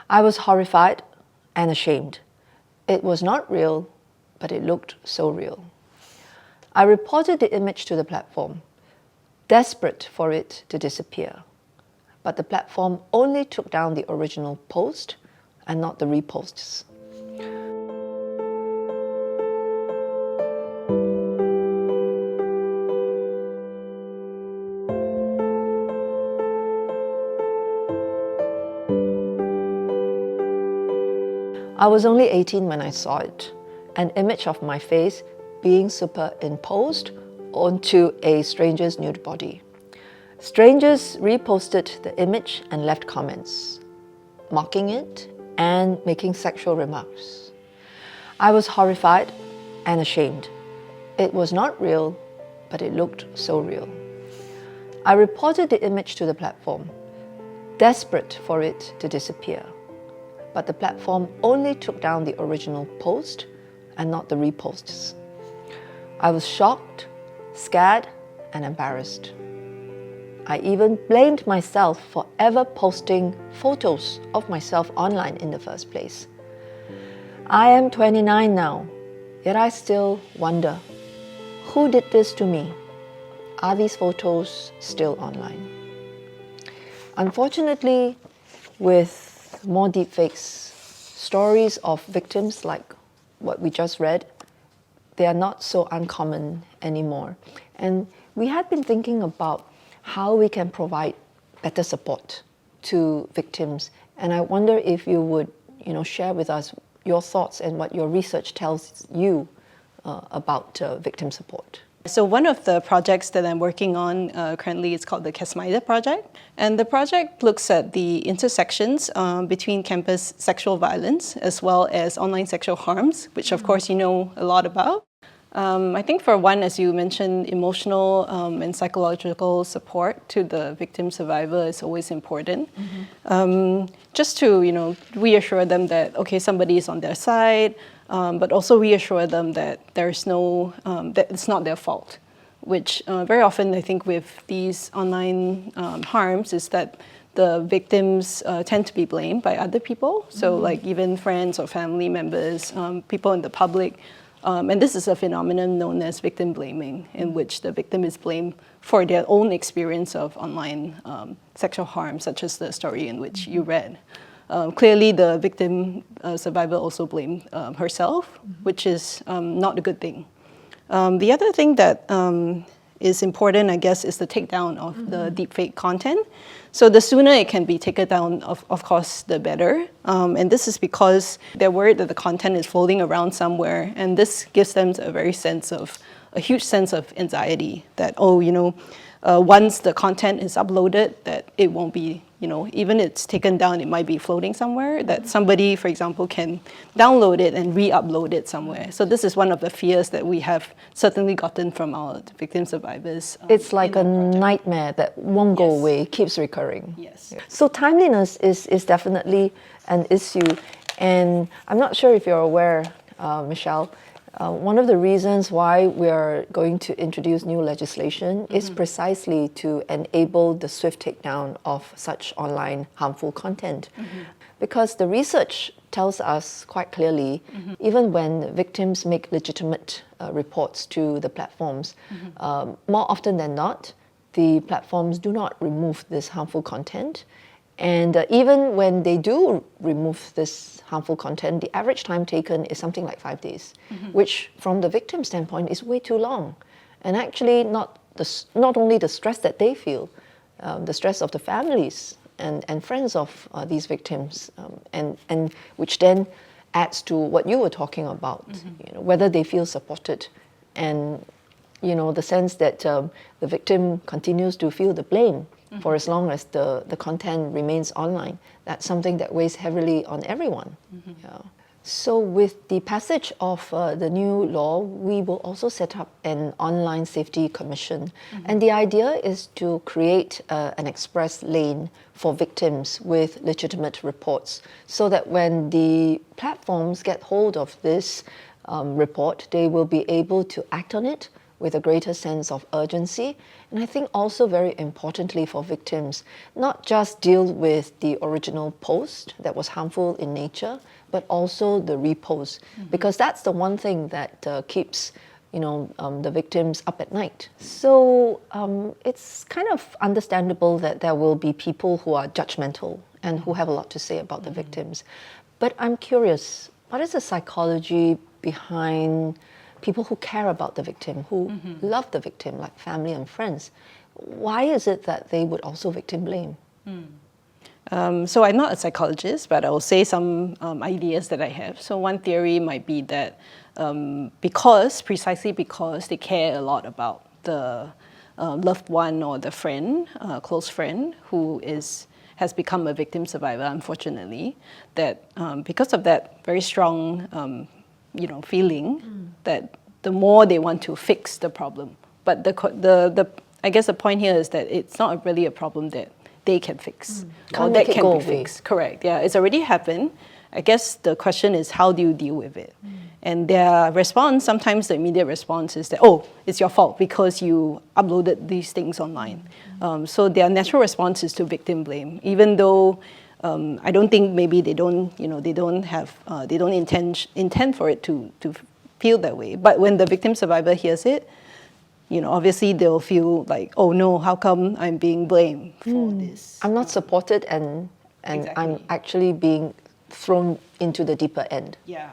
I was horrified and ashamed. It was not real, but it looked so real. I reported the image to the platform, desperate for it to disappear. But the platform only took down the original post and not the reposts. I was only 18 when I saw it, an image of my face being superimposed onto a stranger's nude body. Strangers reposted the image and left comments, mocking it and making sexual remarks. I was horrified and ashamed. It was not real, but it looked so real. I reported the image to the platform, desperate for it to disappear. But the platform only took down the original post and not the reposts. I was shocked, scared, and embarrassed. I even blamed myself for ever posting photos of myself online in the first place. I am 29 now, yet I still wonder, who did this to me? Are these photos still online? Unfortunately, with more deepfakes, stories of victims like what we just read, they are not so uncommon anymore. And we had been thinking about how we can provide better support to victims. And I wonder if you would, share with us your thoughts and what your research tells you about victim support. So one of the projects that I'm working on currently is called the CASMIDAproject. And the project looks at the intersections between campus sexual violence as well as online sexual harms, which of course you know a lot about. I think for one, as you mentioned, emotional and psychological support to the victim survivor is always important. Just to reassure them that, okay, somebody is on their side, but also reassure them that there's no, that it's not their fault, which very often I think with these online harms is that the victims tend to be blamed by other people. So like even friends or family members, people in the public. And this is a phenomenon known as victim blaming, in which the victim is blamed for their own experience of online sexual harm, such as the story in which you read. Clearly, the victim survivor also blamed herself, which is not a good thing. The other thing that is important, I guess, is the takedown of the deepfake content. So the sooner it can be taken down, of course, the better. And this is because they're worried that the content is floating around somewhere, and this gives them a huge sense of anxiety that, once the content is uploaded, that it won't be, even it's taken down, it might be floating somewhere, that somebody, for example, can download it and re-upload it somewhere. So this is one of the fears that we have certainly gotten from our victim survivors. It's like a nightmare that won't go away, keeps recurring. Yes. So timeliness is definitely an issue. And I'm not sure if you're aware, Michelle, one of the reasons why we're going to introduce new legislation is precisely to enable the swift takedown of such online harmful content. Because the research tells us quite clearly, even when victims make legitimate reports to the platforms, more often than not, the platforms do not remove this harmful content. And even when they do remove this harmful content, the average time taken is something like 5 days, which from the victim standpoint is way too long. And actually not only the stress that they feel, the stress of the families and friends of these victims, and which then adds to what you were talking about, whether they feel supported and the sense that the victim continues to feel the blame for as long as the content remains online. That's something that weighs heavily on everyone. Yeah. So with the passage of the new law, we will also set up an online safety commission. And the idea is to create an express lane for victims with legitimate reports, so that when the platforms get hold of this report, they will be able to act on it with a greater sense of urgency. And I think also very importantly for victims, not just deal with the original post that was harmful in nature, but also the repost, because that's the one thing that keeps the victims up at night. So it's kind of understandable that there will be people who are judgmental and who have a lot to say about the victims. But I'm curious, what is the psychology behind people who care about the victim, who love the victim, like family and friends? Why is it that they would also victim blame? So I'm not a psychologist, but I will say some ideas that I have. So one theory might be that precisely because they care a lot about the loved one or the friend, close friend, who has become a victim survivor, unfortunately, that because of that very strong feeling, that the more they want to fix the problem. But I guess the point here is that it's not really a problem that they can fix or that can be fixed. Correct. Yeah, it's already happened. I guess the question is, how do you deal with it? And their response, sometimes the immediate response is that, oh, it's your fault because you uploaded these things online. So their natural response is to victim blame, even though I don't think maybe they don't intend for it to feel that way. But when the victim survivor hears it, obviously they'll feel like, oh no, how come I'm being blamed for this? I'm not supported and exactly. I'm actually being thrown into the deeper end. Yeah.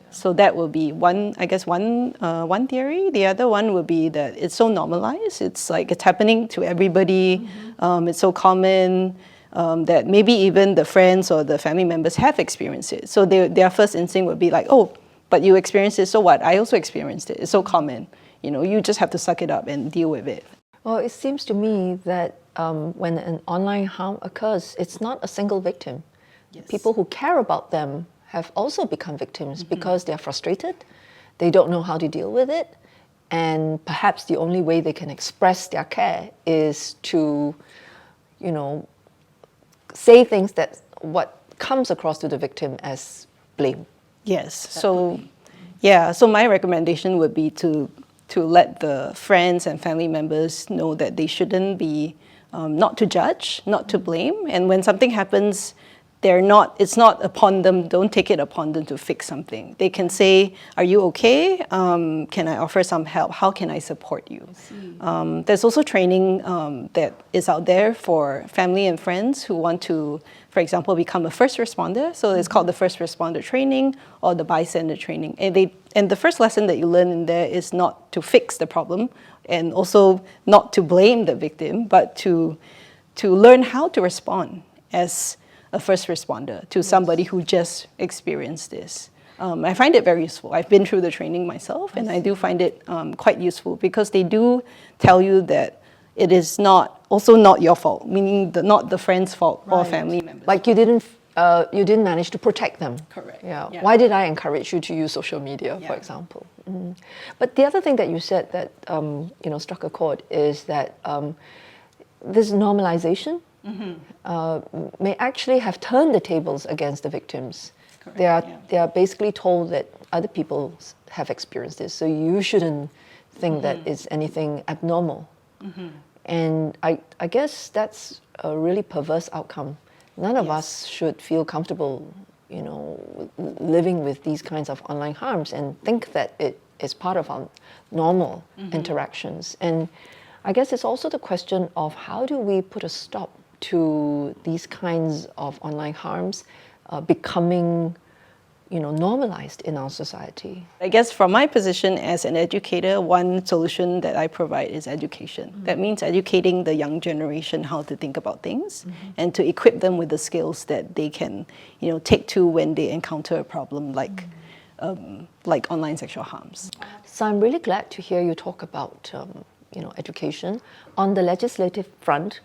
So that will be one theory. The other one would be that it's so normalized. It's like it's happening to everybody. It's so common that maybe even the friends or the family members have experienced it. So their first instinct would be like, oh, but you experienced it, so what? I also experienced it. It's so common. You just have to suck it up and deal with it. Well, it seems to me that when an online harm occurs, it's not a single victim. Yes. People who care about them have also become victims because they're frustrated, they don't know how to deal with it, and perhaps the only way they can express their care is to, say things that what comes across to the victim as blame. Yes. So my recommendation would be to let the friends and family members know that they shouldn't be, not to judge, not to blame. And when something happens, it's not upon them, don't take it upon them to fix something. They can say, are you okay? Can I offer some help? How can I support you? There's also training that is out there for family and friends who want to, for example, become a first responder. So it's called the first responder training or the bystander training. And the first lesson that you learn in there is not to fix the problem and also not to blame the victim, but to learn how to respond as a first responder to somebody who just experienced this. I find it very useful. I've been through the training myself, and I do find it quite useful because they do tell you that it is not your fault, meaning not the friend's fault or family members. Like you didn't manage to protect them. Correct. Yeah. Why did I encourage you to use social media, for example? But the other thing that you said that struck a chord is that this normalization may actually have turned the tables against the victims. Correct. They are basically told that other people have experienced this, so you shouldn't think that it's anything abnormal. And I guess that's a really perverse outcome. None of us should feel comfortable, living with these kinds of online harms and think that it is part of our normal interactions. And I guess it's also the question of how do we put a stop to these kinds of online harms becoming, normalized in our society. I guess from my position as an educator, one solution that I provide is education. That means educating the young generation how to think about things and to equip them with the skills that they can, take to when they encounter a problem like online sexual harms. So I'm really glad to hear you talk about, education. On the legislative front,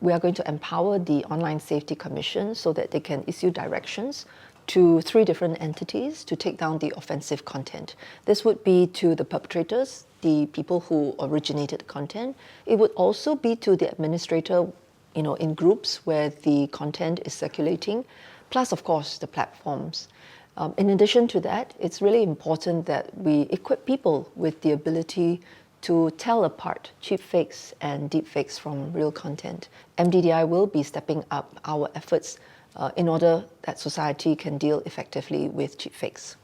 we are going to empower the Online Safety Commission so that they can issue directions to 3 different entities to take down the offensive content. This would be to the perpetrators, the people who originated the content. It would also be to the administrator, in groups where the content is circulating, plus, of course, the platforms. In addition to that, it's really important that we equip people with the ability to tell apart cheap fakes and deep fakes from real content. MDDI will be stepping up our efforts in order that society can deal effectively with cheap fakes.